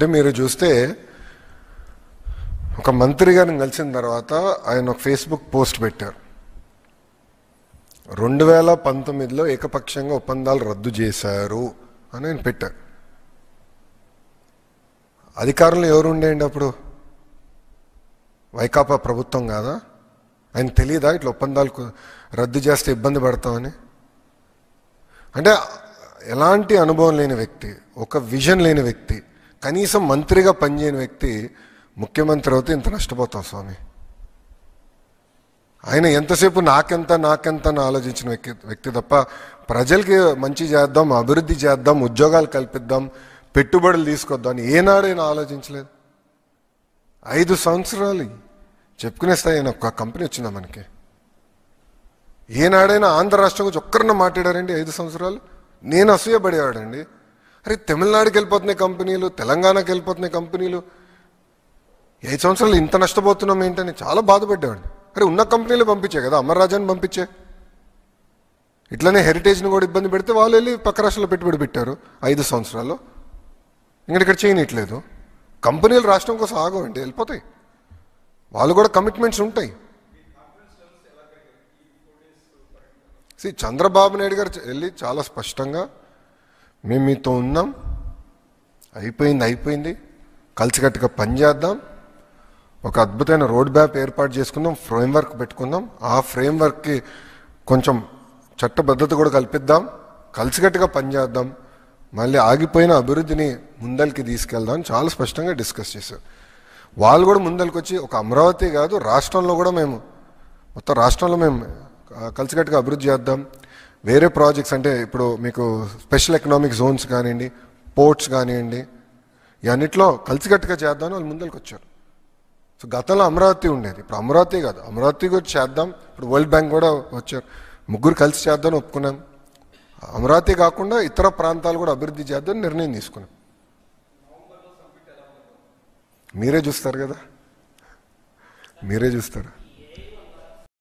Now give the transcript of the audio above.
అంటే మీరు చూస్తే ఒక మంత్రి గారిని కలిసిన తర్వాత ఆయన ఒక ఫేస్బుక్ పోస్ట్ పెట్టారు. 2019లో ఏకపక్షంగా ఒప్పందాలు రద్దు చేశారు అని ఆయన పెట్టారు. అధికారంలో ఎవరు ఉండేయండి అప్పుడు? వైకాపా ప్రభుత్వం కాదా? ఆయన తెలియదా ఇట్లా ఒప్పందాలు రద్దు చేస్తే ఇబ్బంది పడతామని? అంటే ఎలాంటి అనుభవం లేని వ్యక్తి, ఒక విజన్ లేని వ్యక్తి, కనీసం మంత్రిగా పనిచేయని వ్యక్తి ముఖ్యమంత్రి అవుతే ఇంత నష్టపోతాం స్వామి. ఆయన ఎంతసేపు నాకెంత అని ఆలోచించిన వ్యక్తి తప్ప ప్రజలకి మంచి చేద్దాం, అభివృద్ధి చేద్దాం, ఉద్యోగాలు కల్పిద్దాం, పెట్టుబడులు తీసుకొద్దాం అని ఏనాడైనా ఆలోచించలేదు. 5 సంవత్సరాలు చెప్పుకునే స్థాయి ఒక కంపెనీ వచ్చిందా మనకి? ఏనాడైనా ఆంధ్ర రాష్ట్రం గురించి ఒక్కరన్నా మాట్లాడారండి 5 సంవత్సరాలు? నేను అసూయపడేవాడండి. అరే తమిళనాడుకి వెళ్ళిపోతున్నాయి కంపెనీలు, తెలంగాణకి వెళ్ళిపోతున్నాయి కంపెనీలు, 5 సంవత్సరాలు ఇంత నష్టపోతున్నాం ఏంటని చాలా బాధపడ్డాడు. అరే ఉన్న కంపెనీలు పంపించే కదా, అమర్రాజాని పంపించే. ఇట్లనే హెరిటేజ్ని కూడా ఇబ్బంది పెడితే వాళ్ళు వెళ్ళి పక్క రాష్ట్రంలో పెట్టుబడి పెట్టారు 5 సంవత్సరాల్లో. ఇక్కడ చేయనిట్లేదు. కంపెనీలు రాష్ట్రం కోసం ఆగవండి, వెళ్ళిపోతాయి. వాళ్ళు కూడా కమిట్మెంట్స్ ఉంటాయి. చంద్రబాబు నాయుడు గారు వెళ్ళి చాలా స్పష్టంగా మేము మీతో ఉన్నాం, అయిపోయింది, కలిసికట్టుగా పనిచేద్దాం, ఒక అద్భుతమైన రోడ్ మ్యాప్ ఏర్పాటు చేసుకుందాం, ఫ్రేమ్వర్క్ పెట్టుకుందాం, ఆ ఫ్రేమ్వర్క్కి కొంచెం చట్టబద్ధత కూడా కల్పిద్దాం, కలిసికట్టుగా పనిచేద్దాం, మళ్ళీ ఆగిపోయిన అభివృద్ధిని ముందరికి తీసుకెళ్దాం అని చాలా స్పష్టంగా డిస్కస్ చేశారు. వాళ్ళు కూడా ముందరికి వచ్చి ఒక అమరావతి కాదు రాష్ట్రంలో కూడా మొత్తం రాష్ట్రంలో మేము కలిసికట్టుగా అభివృద్ధి చేద్దాం. వేరే ప్రాజెక్ట్స్ అంటే ఇప్పుడు మీకు స్పెషల్ ఎకనామిక్ జోన్స్ కానివ్వండి, పోర్ట్స్ కానివ్వండి, ఇవన్నిట్లో కలిసికట్టుగా చేద్దామని వాళ్ళు ముందరికి వచ్చారు. సో గతంలో అమరావతి ఉండేది, ఇప్పుడు అమరావతి కాదు, అమరావతి కూడా చేద్దాం. ఇప్పుడు వరల్డ్ బ్యాంక్ కూడా వచ్చారు, ముగ్గురు కలిసి చేద్దామని ఒప్పుకున్నాం. అమరావతి కాకుండా ఇతర ప్రాంతాలు కూడా అభివృద్ధి చేద్దామని నిర్ణయం తీసుకున్నాం. మీరే చూస్తారు కదా, మీరే చూస్తారు.